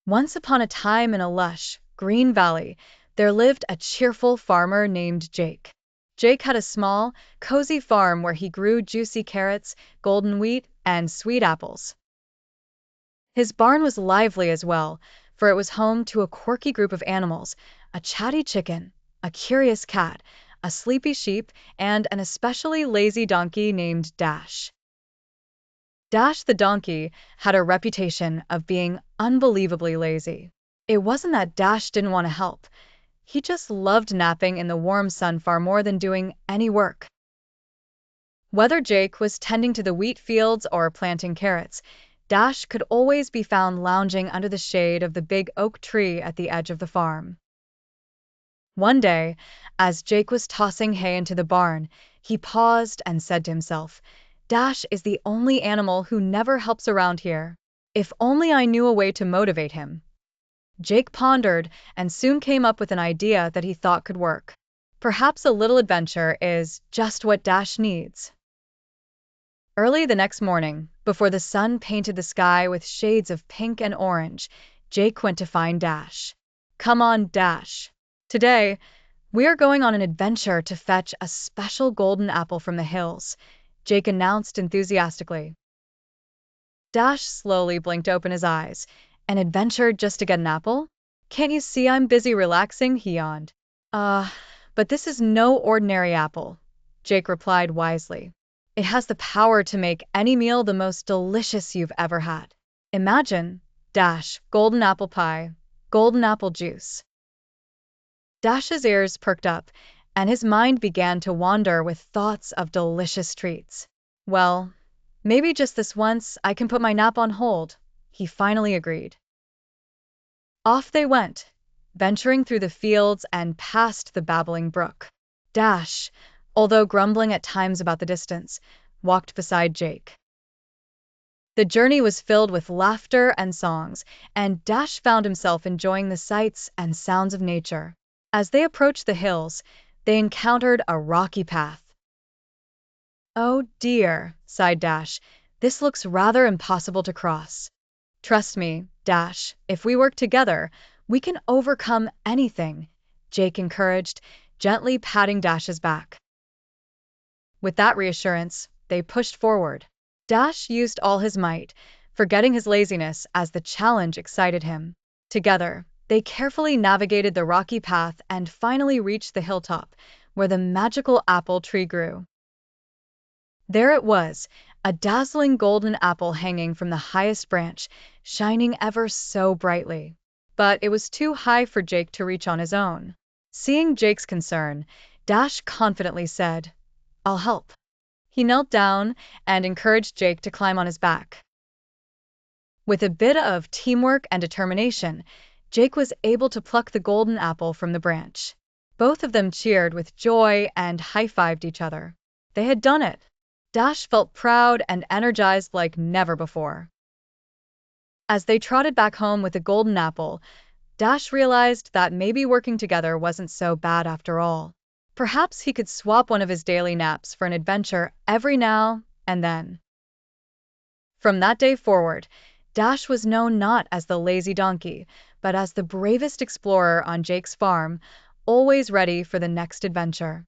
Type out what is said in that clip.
Once upon a time in a lush, green valley, there lived a cheerful farmer named Jake. Jake had a small, cozy farm where he grew juicy carrots, golden wheat, and sweet apples. His barn was lively as well, for it was home to a quirky group of animals: a chatty chicken, a curious cat, a sleepy sheep, and an especially lazy donkey named Dash. Dash the donkey had a reputation of being unbelievably lazy. It wasn't that Dash didn't want to help. He just loved napping in the warm sun far more than doing any work. Whether Jake was tending to the wheat fields or planting carrots, Dash could always be found lounging under the shade of the big oak tree at the edge of the farm. One day, as Jake was tossing hay into the barn, he paused and said to himself, "Dash is the only animal who never helps around here. If only I knew a way to motivate him." Jake pondered and soon came up with an idea that he thought could work. Perhaps a little adventure is just what Dash needs. Early the next morning, before the sun painted the sky with shades of pink and orange, Jake went to find Dash. "Come on, Dash. Today, we are going on an adventure to fetch a special golden apple from the hills," Jake announced enthusiastically. Dash slowly blinked open his eyes. "An adventure just to get an apple? Can't you see I'm busy relaxing?" he yawned. But this is no ordinary apple," Jake replied wisely. "It has the power to make any meal the most delicious you've ever had. Imagine, Dash, golden apple pie, golden apple juice." Dash's ears perked up, and his mind began to wander with thoughts of delicious treats. "Well, maybe just this once I can put my nap on hold," he finally agreed. Off they went, venturing through the fields and past the babbling brook. Dash, although grumbling at times about the distance, walked beside Jake. The journey was filled with laughter and songs, and Dash found himself enjoying the sights and sounds of nature. As they approached the hills, they encountered a rocky path. "Oh dear," sighed Dash, "this looks rather impossible to cross." "Trust me, Dash, if we work together, we can overcome anything," Jake encouraged, gently patting Dash's back. With that reassurance, they pushed forward. Dash used all his might, forgetting his laziness as the challenge excited him. Together, they carefully navigated the rocky path and finally reached the hilltop, where the magical apple tree grew. There it was, a dazzling golden apple hanging from the highest branch, shining ever so brightly. But it was too high for Jake to reach on his own. Seeing Jake's concern, Dash confidently said, "I'll help." He knelt down and encouraged Jake to climb on his back. With a bit of teamwork and determination, Jake was able to pluck the golden apple from the branch. Both of them cheered with joy and high-fived each other. They had done it. Dash felt proud and energized like never before. As they trotted back home with the golden apple, Dash realized that maybe working together wasn't so bad after all. Perhaps he could swap one of his daily naps for an adventure every now and then. From that day forward, Dash was known not as the lazy donkey, but as the bravest explorer on Jake's farm, always ready for the next adventure.